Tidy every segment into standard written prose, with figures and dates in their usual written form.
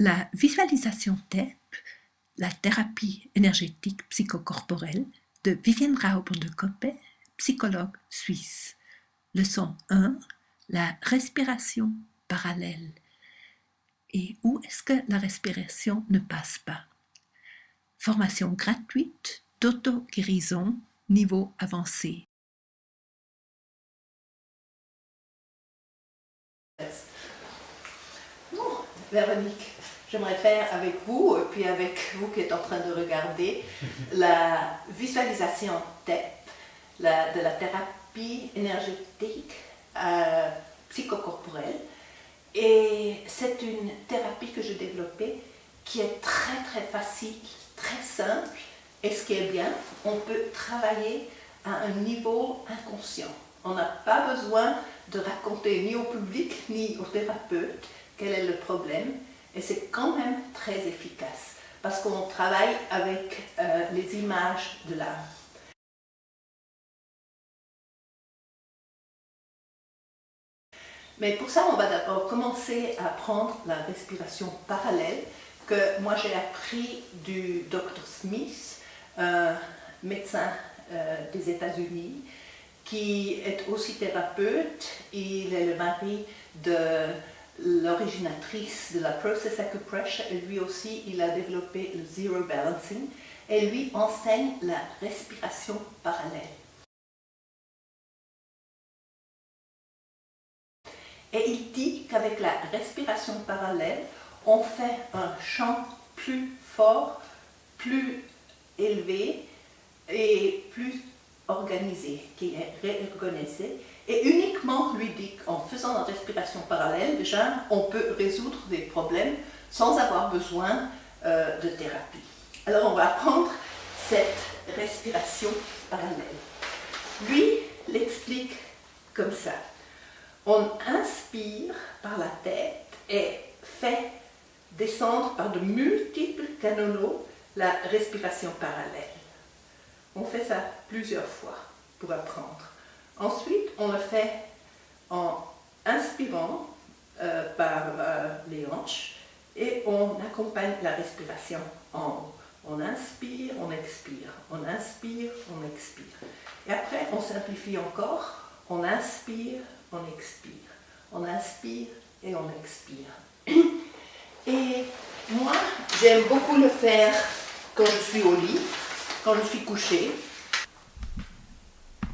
La visualisation TEP, la thérapie énergétique psychocorporelle de Vivienne Rauber de Coppet, psychologue suisse. Leçon 1, la respiration parallèle. Et où est-ce que la respiration ne passe pas? Formation gratuite d'auto-guérison, niveau avancé. Bon, Véronique, j'aimerais faire avec vous, et puis avec vous qui êtes en train de regarder, la visualisation TEP, de la thérapie énergétique psychocorporelle. Et c'est une thérapie que j'ai développée qui est très très facile, très simple. Et ce qui est bien, on peut travailler à un niveau inconscient. On n'a pas besoin de raconter ni au public ni au thérapeute quel est le problème. Et c'est quand même très efficace parce qu'on travaille avec les images de l'âme. Mais pour ça, on va d'abord commencer à apprendre la respiration parallèle que moi j'ai appris du Dr. Smith, médecin des États-Unis, qui est aussi thérapeute. Il est le mari de l'originatrice de la Process Acupressure et lui aussi il a développé le Zero Balancing et lui enseigne la respiration parallèle. Et il dit qu'avec la respiration parallèle, on fait un chant plus fort, plus élevé et plus organisé, qui est réorganisé. Et uniquement, lui dit qu'en faisant la respiration parallèle, déjà, on peut résoudre des problèmes sans avoir besoin de thérapie. Alors, on va apprendre cette respiration parallèle. Lui l'explique comme ça. On inspire par la tête et fait descendre par de multiples canaux la respiration parallèle. On fait ça plusieurs fois pour apprendre. Ensuite, on le fait en inspirant par les hanches et on accompagne la respiration en haut. On inspire, on expire, on inspire, on expire. Et après, on simplifie encore. On inspire, on expire. On inspire et on expire. Et moi, j'aime beaucoup le faire quand je suis au lit, quand je suis couchée.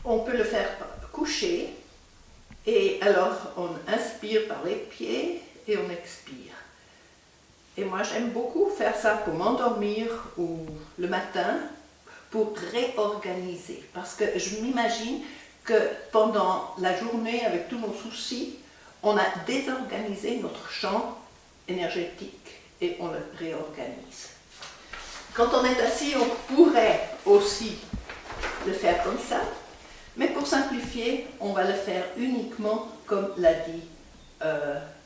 On peut le faire couché. Et alors, on inspire par les pieds et on expire. Et moi, j'aime beaucoup faire ça pour m'endormir ou le matin pour réorganiser. Parce que je m'imagine que pendant la journée, avec tous nos soucis, on a désorganisé notre champ énergétique et on le réorganise. Quand on est assis, on pourrait aussi le faire comme ça, mais pour simplifier, on va le faire uniquement comme l'a dit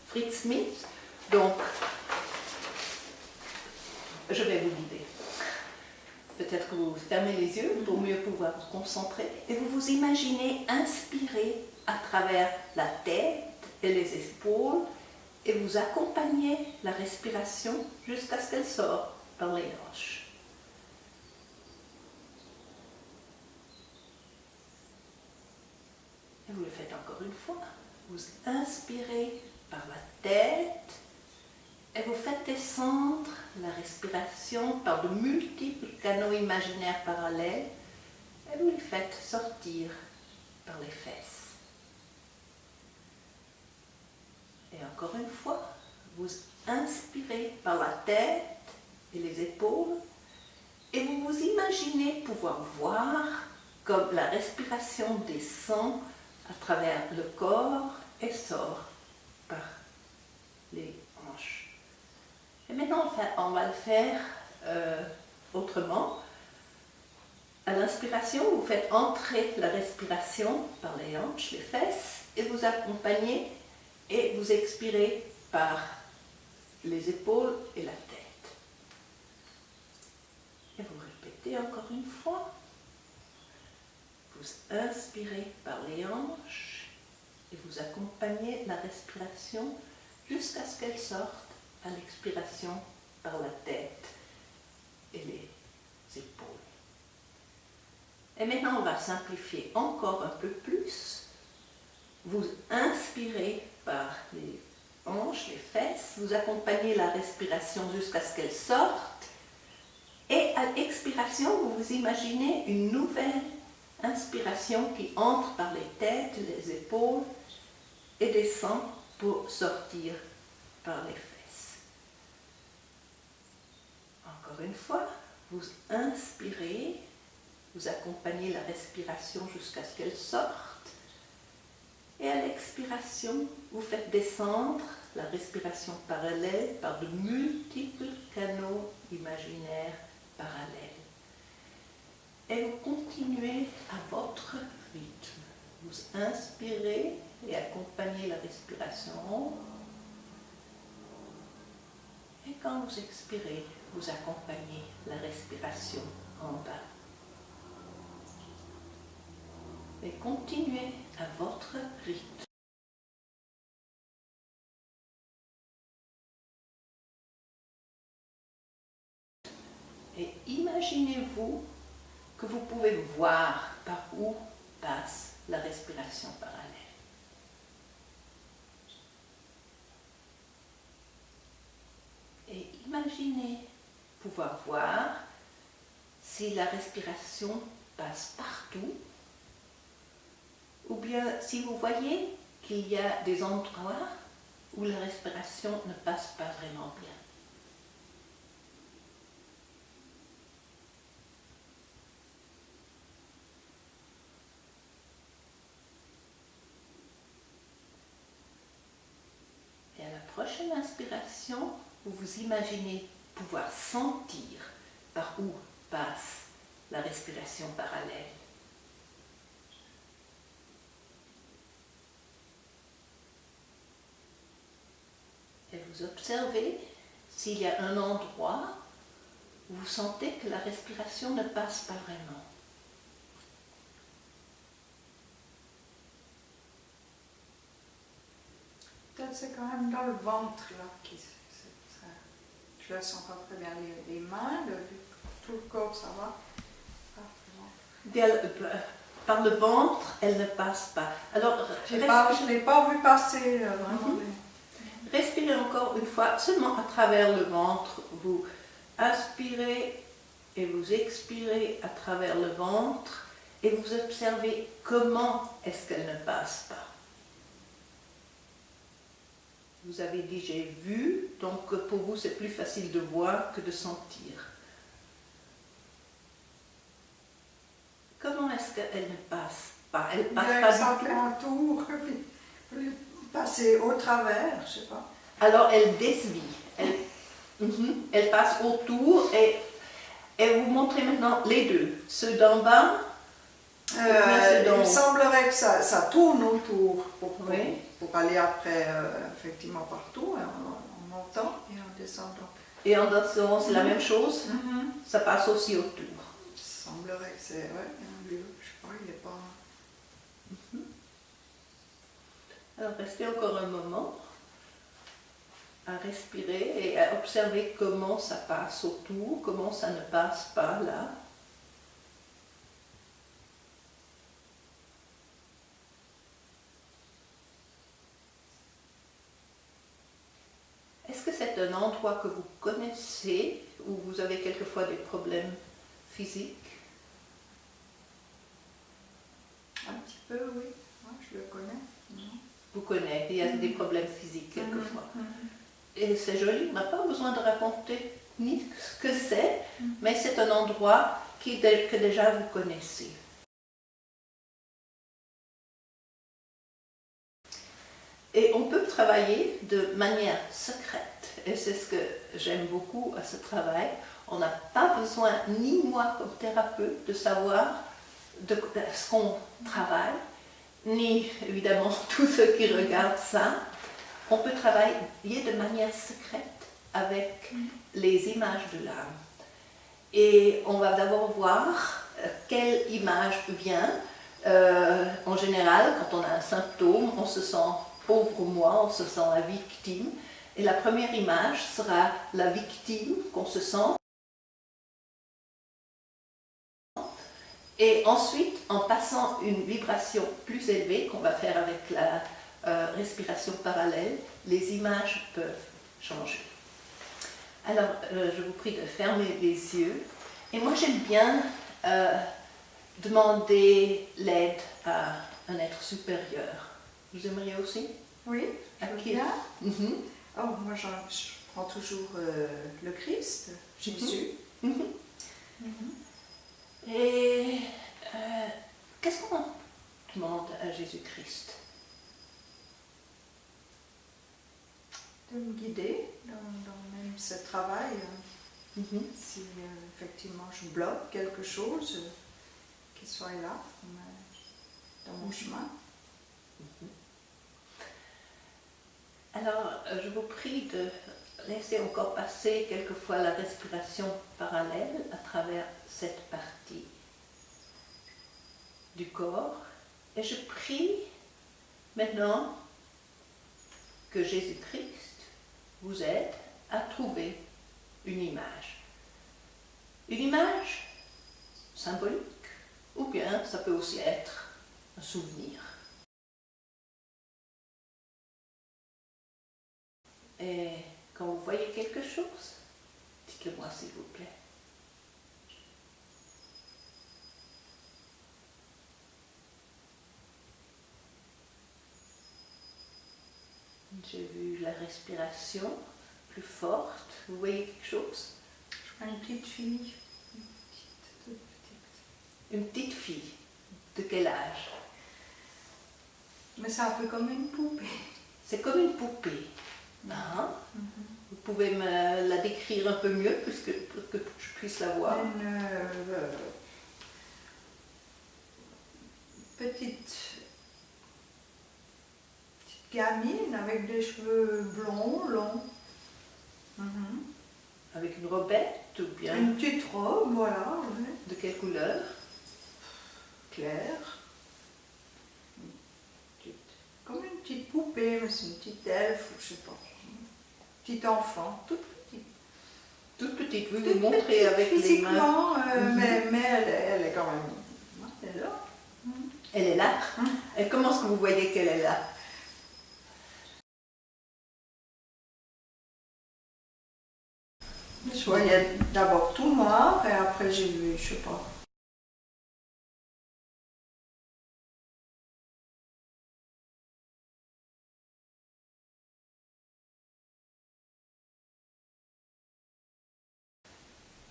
Fritz Smith. Donc, je vais vous guider. Peut-être que vous fermez les yeux pour mieux pouvoir vous concentrer et vous vous imaginez inspirer à travers la tête et les épaules et vous accompagnez la respiration jusqu'à ce qu'elle sorte par les hanches. Et vous le faites encore une fois. Vous inspirez par la tête et vous faites descendre la respiration par de multiples canaux imaginaires parallèles et vous les faites sortir par les fesses. Et encore une fois, vous inspirez par la tête et les épaules et vous vous imaginez pouvoir voir comme la respiration descend à travers le corps et sort par les hanches. Et maintenant, on va le faire autrement. À l'inspiration, vous faites entrer la respiration par les hanches, les fesses, et vous accompagnez et vous expirez par les épaules et la tête. Et vous répétez encore une fois. Vous inspirez par les hanches et vous accompagnez la respiration jusqu'à ce qu'elle sorte à l'expiration par la tête et les épaules. Et maintenant, on va simplifier encore un peu plus. Vous inspirez par les hanches, les fesses, vous accompagnez la respiration jusqu'à ce qu'elle sorte. Et à l'expiration, vous vous imaginez une nouvelle inspiration qui entre par les têtes, les épaules et descend pour sortir par les fesses. Encore une fois, vous inspirez, vous accompagnez la respiration jusqu'à ce qu'elle sorte. Et à l'expiration, vous faites descendre la respiration parallèle par de multiples canaux imaginaires parallèles. Et vous continuez à votre rythme. Vous inspirez et accompagnez la respiration. Et quand vous expirez, vous accompagnez la respiration en bas. Et continuez à votre rythme. Et imaginez-vous que vous pouvez voir par où passe la respiration parallèle. Et imaginez pouvoir voir si la respiration passe partout, ou bien si vous voyez qu'il y a des endroits où la respiration ne passe pas vraiment bien. Et à la prochaine inspiration, vous vous imaginez pouvoir sentir par où passe la respiration parallèle. Et vous observez s'il y a un endroit où vous sentez que la respiration ne passe pas vraiment. Peut-être c'est quand même dans le ventre là je ne sens pas très bien les mains, tout le corps ça va. Par le ventre, elle ne passe pas. Alors, je ne l'ai pas vu passer vraiment. Respirez encore une fois, seulement à travers le ventre. Vous inspirez et vous expirez à travers le ventre et vous observez comment est-ce qu'elle ne passe pas. Vous avez dit j'ai vu, donc pour vous c'est plus facile de voir que de sentir. Comment est-ce qu'elle ne passe pas? Elle passe pas ça du fait tout. un tour, puis passer au travers, je sais pas. Alors elle dévie, elle passe autour et vous montrez maintenant les deux, ceux d'en bas. Il semblerait que ça tourne autour pour aller après effectivement partout, en montant et en descendant. Et en descendant, c'est la même chose, ça passe aussi autour. Il semblerait que c'est un lieu, je sais pas, il n'est pas... Alors restez encore un moment à respirer et à observer comment ça passe autour, comment ça ne passe pas là. Est-ce que c'est un endroit que vous connaissez, où vous avez quelquefois des problèmes physiques? Un petit peu, oui. Moi, je le connais. Vous connaissez, il y a des problèmes physiques quelquefois. Et c'est joli, on n'a pas besoin de raconter ni ce que c'est, mais c'est un endroit que déjà vous connaissez. Et on peut travailler de manière secrète, et c'est ce que j'aime beaucoup à ce travail. On n'a pas besoin, ni moi comme thérapeute, de savoir de ce qu'on travaille, ni évidemment tous ceux qui regardent ça. On peut travailler de manière secrète avec les images de l'âme. Et on va d'abord voir quelle image vient. En général, quand on a un symptôme, on se sent pauvre moi, on se sent la victime. Et la première image sera la victime qu'on se sent. Et ensuite, en passant une vibration plus élevée, qu'on va faire avec la respiration parallèle, les images peuvent changer. Alors, je vous prie de fermer les yeux. Et moi, j'aime bien demander l'aide à un être supérieur. Vous aimeriez aussi? Oui, À je veux qui? bien. Mhm. Oh, moi, je prends toujours le Christ, Jésus. Mhm. Et qu'est-ce qu'on demande à Jésus-Christ? De me guider dans même ce travail. Mhm. Si effectivement je bloque quelque chose, qu'il soit là, dans mon chemin. Alors, je vous prie de laisser encore passer quelquefois la respiration parallèle à travers cette partie du corps. Et je prie maintenant que Jésus-Christ vous aide à trouver une image. Une image symbolique, ou bien ça peut aussi être un souvenir. Et quand vous voyez quelque chose, dites-le moi s'il vous plaît. J'ai vu la respiration plus forte. Vous voyez quelque chose? Je vois une petite fille, toute petite. Une petite fille. De quel âge? Mais c'est un peu comme une poupée. C'est comme une poupée. Ah. Vous pouvez me la décrire un peu mieux pour que je puisse la voir. Une petite gamine avec des cheveux blonds, longs. Avec une robette ou bien Une petite robe, voilà. Ouais. de quelle couleur? Claire. Comme une petite poupée, mais c'est une petite elfe, ou je sais pas. Petit enfant, toute petite. Toute petite, vous Toute vous montrez petite avec les mains. physiquement, mais elle est quand même. Elle est là. Elle est là. Et comment est-ce que vous voyez qu'elle est là? Je voyais d'abord tout noir et après j'ai vu, je sais pas.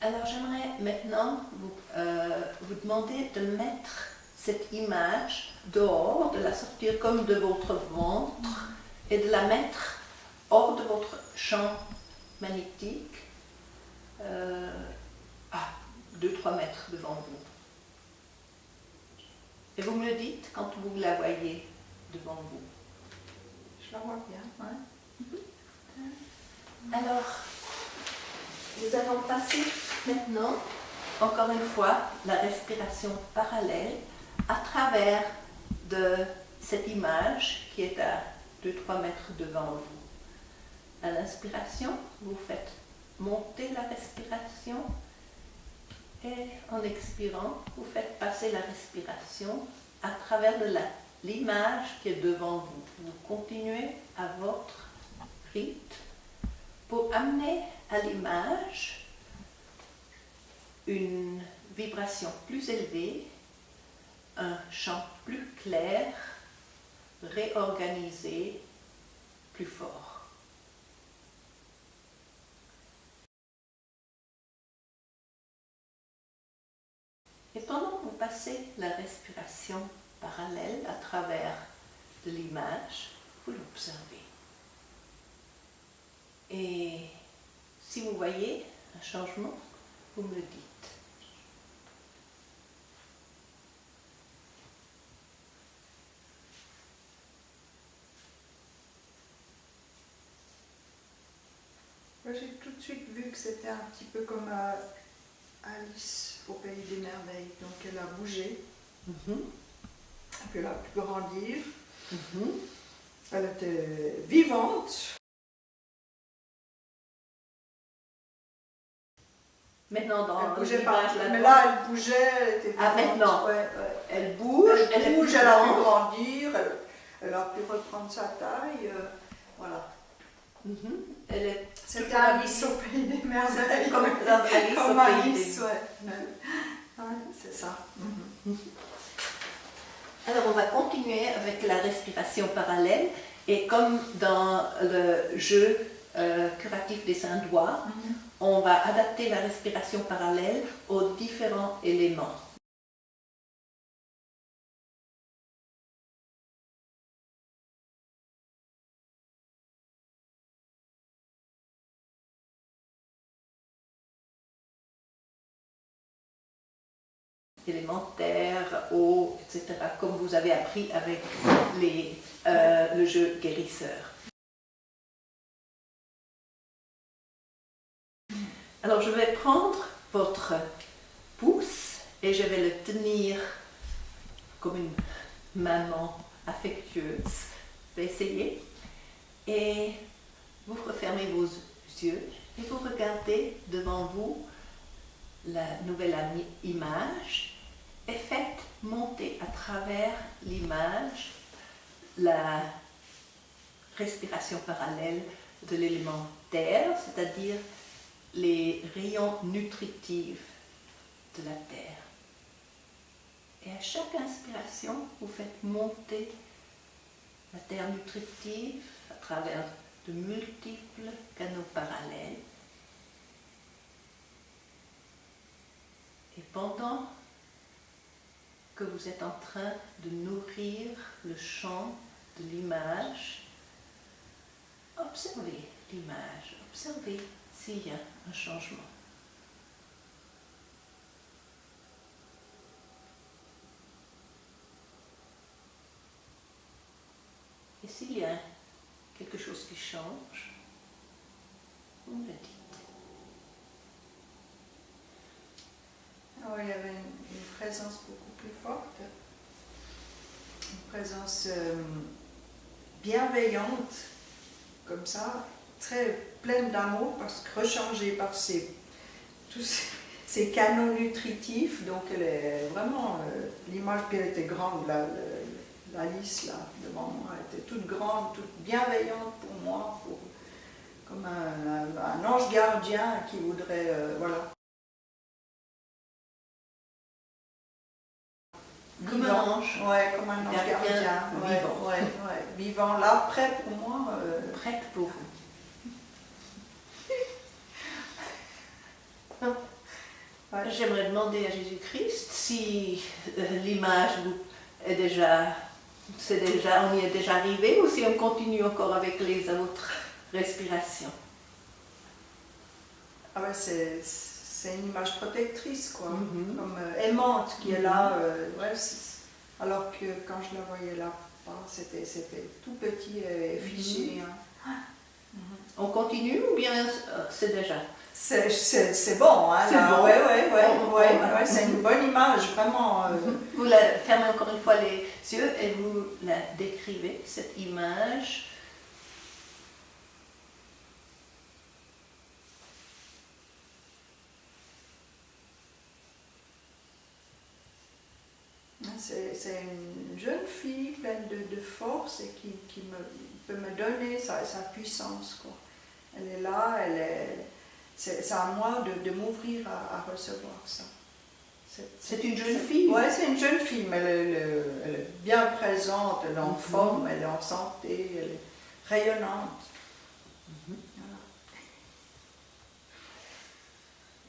Alors j'aimerais maintenant vous demander de mettre cette image dehors, de la sortir comme de votre ventre et de la mettre hors de votre champ magnétique à 2-3 mètres devant vous. Et vous me le dites quand vous la voyez devant vous. Je la vois bien, ouais. Alors, nous allons passer maintenant, encore une fois, la respiration parallèle à travers de cette image qui est à 2-3 mètres devant vous. À l'inspiration, vous faites monter la respiration et en expirant, vous faites passer la respiration à travers de l'image qui est devant vous. Vous continuez à votre rythme pour amener à l'image une vibration plus élevée, un champ plus clair, réorganisé, plus fort. Et pendant que vous passez la respiration parallèle à travers de l'image, vous l'observez. Et si vous voyez un changement, vous me le dites. J'ai tout de suite vu que c'était un petit peu comme Alice au Pays des Merveilles. Donc elle a bougé, et puis elle a pu grandir. Elle était vivante. Maintenant, dans Elle bougeait pas. l'image là-bas. Mais là, elle bougeait, elle était Ah, vivante. maintenant. Ouais, ouais. Elle bouge, Elle est bouge, plus elle a pu grande. grandir, elle a pu reprendre sa taille. Voilà. Mhm. Elle est C'était toujours Alice au pays des merveilles. comme dans Alice Comme au pays Alice, des- ouais. Ouais, c'est ça. Alors, on va continuer avec la respiration parallèle. Et comme dans le jeu curatif des 5 doigts, on va adapter la respiration parallèle aux différents éléments. Élémentaire, eau, etc., comme vous avez appris avec le jeu guérisseur. Alors je vais prendre votre pouce et je vais le tenir comme une maman affectueuse. Je vais essayer. Et vous refermez vos yeux et vous regardez devant vous la nouvelle image et faites monter à travers l'image la respiration parallèle de l'élément terre, c'est-à-dire les rayons nutritifs de la terre. Et à chaque inspiration, vous faites monter la terre nutritive à travers de multiples canaux parallèles. Et pendant que vous êtes en train de nourrir le champ de l'image, observez l'image, observez s'il y a un changement. Et s'il y a quelque chose qui change, vous me le dites. Alors, il y avait une présence beaucoup plus forte, une présence bienveillante, comme ça, très pleine d'amour, parce que rechangée par tous ces canaux nutritifs. Donc, elle est vraiment, l'image, puis elle était grande, l'Alice là, devant moi, elle était toute grande, toute bienveillante pour moi, comme un ange gardien qui voudrait, voilà. Comme un ange. Ouais, comme un ange gardien. Vivant. Ouais, vivant là, prêt pour moi. Prête pour vous. Ouais. J'aimerais demander à Jésus-Christ si l'image est déjà, on y est déjà arrivé, ou si on continue encore avec les autres respirations. Ah ouais, c'est une image protectrice, quoi, Mhm. comme aimante qui est là. Ouais, alors que quand je la voyais là, c'était tout petit et figé. Hein. On continue ou bien c'est déjà? C'est bon, hein, C'est là. bon. Ouais, c'est une bonne image, vraiment. Vous la fermez encore une fois les yeux et vous la décrivez, cette image. C'est une jeune fille pleine de force et qui peut me donner sa puissance, quoi. Elle est là, c'est à moi de m'ouvrir à recevoir ça. C'est une jeune fille? Oui, c'est une jeune fille, mais elle est bien présente, elle est en forme, elle est en santé, elle est rayonnante. Voilà.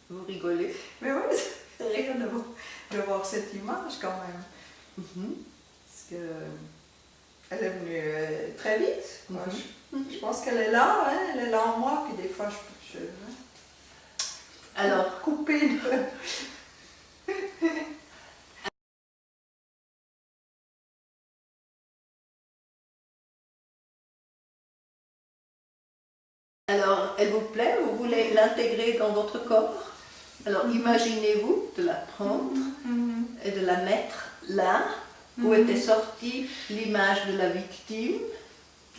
Vous rigolez? Mais oui, c'est rayonnant de voir cette image quand même. Parce que elle est venue très vite. Quoi. Je pense qu'elle est là, hein, elle est là en moi, puis des fois je Alors, couper alors, elle vous plaît? Vous voulez l'intégrer dans votre corps? Alors, imaginez-vous de la prendre et de la mettre là où était sortie l'image de la victime.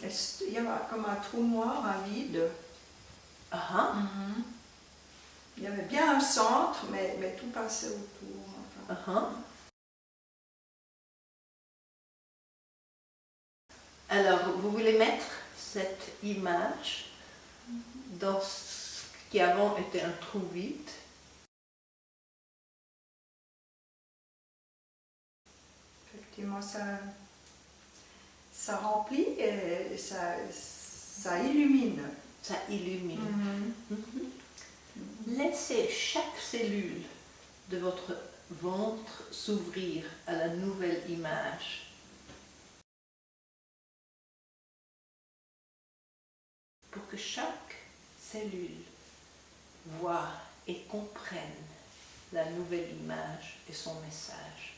Il y a comme un trou noir, un vide. Ah, Il y avait bien un centre, mais tout passait autour. Enfin. Alors, vous voulez mettre cette image dans ce qui avant était un trou vide. Effectivement, ça remplit et ça illumine. Ça illumine. Laissez chaque cellule de votre ventre s'ouvrir à la nouvelle image. Pour que chaque cellule voit et comprenne la nouvelle image et son message.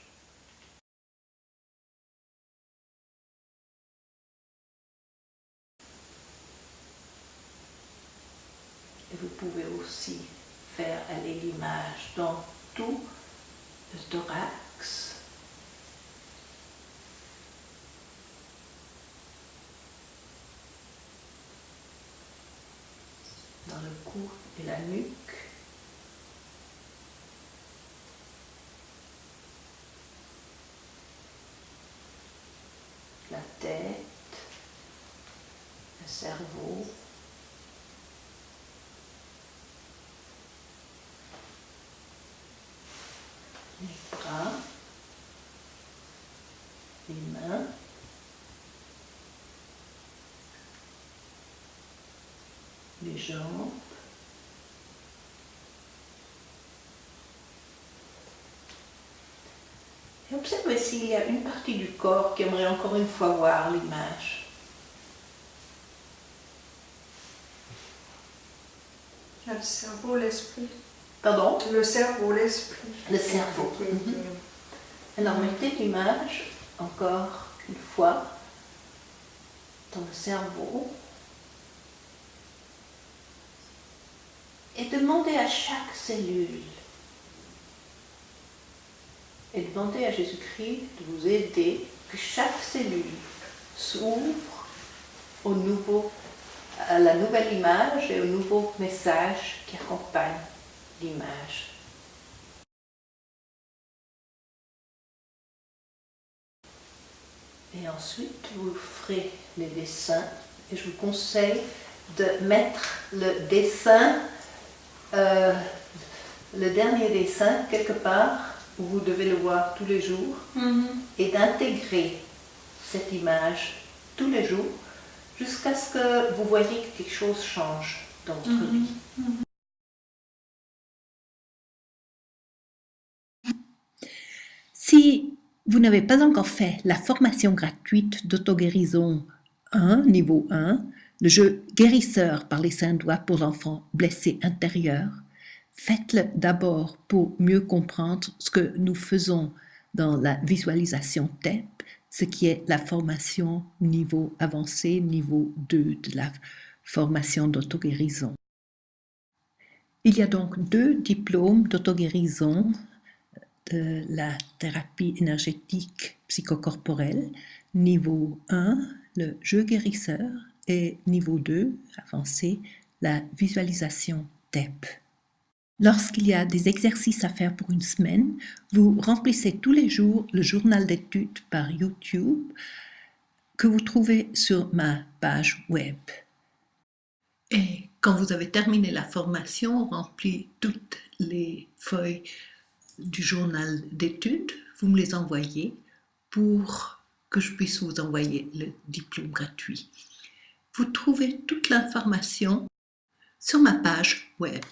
Et vous pouvez aussi faire aller l'image dans tout le thorax, dans le cou et la nuque, la tête, le cerveau, les bras, les mains, les jambes, et observez s'il y a une partie du corps qui aimerait encore une fois voir l'image. Il y a le cerveau, l'esprit. Pardon? Le cerveau, l'esprit. Le cerveau. Alors mettez l'image encore une fois dans le cerveau et demandez à chaque cellule et demandez à Jésus-Christ de vous aider, que chaque cellule s'ouvre à la nouvelle image et au nouveau message qui accompagne l'image. Et ensuite, vous ferez les dessins et je vous conseille de mettre le dessin, le dernier dessin quelque part où vous devez le voir tous les jours et d'intégrer cette image tous les jours jusqu'à ce que vous voyez que quelque chose change dans votre vie. Si vous n'avez pas encore fait la formation gratuite d'auto-guérison 1, niveau 1, le jeu guérisseur par les 5 doigts pour l'enfant blessé intérieur, faites-le d'abord pour mieux comprendre ce que nous faisons dans la visualisation TEP, ce qui est la formation niveau avancé, niveau 2 de la formation d'auto-guérison. Il y a donc 2 diplômes d'auto-guérison de la thérapie énergétique psychocorporelle, niveau 1, le jeu guérisseur, et niveau 2, avancé, la visualisation TEP. Lorsqu'il y a des exercices à faire pour une semaine, vous remplissez tous les jours le journal d'études par YouTube que vous trouvez sur ma page web. Et quand vous avez terminé la formation, rempli toutes les feuilles du journal d'études, vous me les envoyez pour que je puisse vous envoyer le diplôme gratuit. Vous trouvez toute l'information sur ma page web.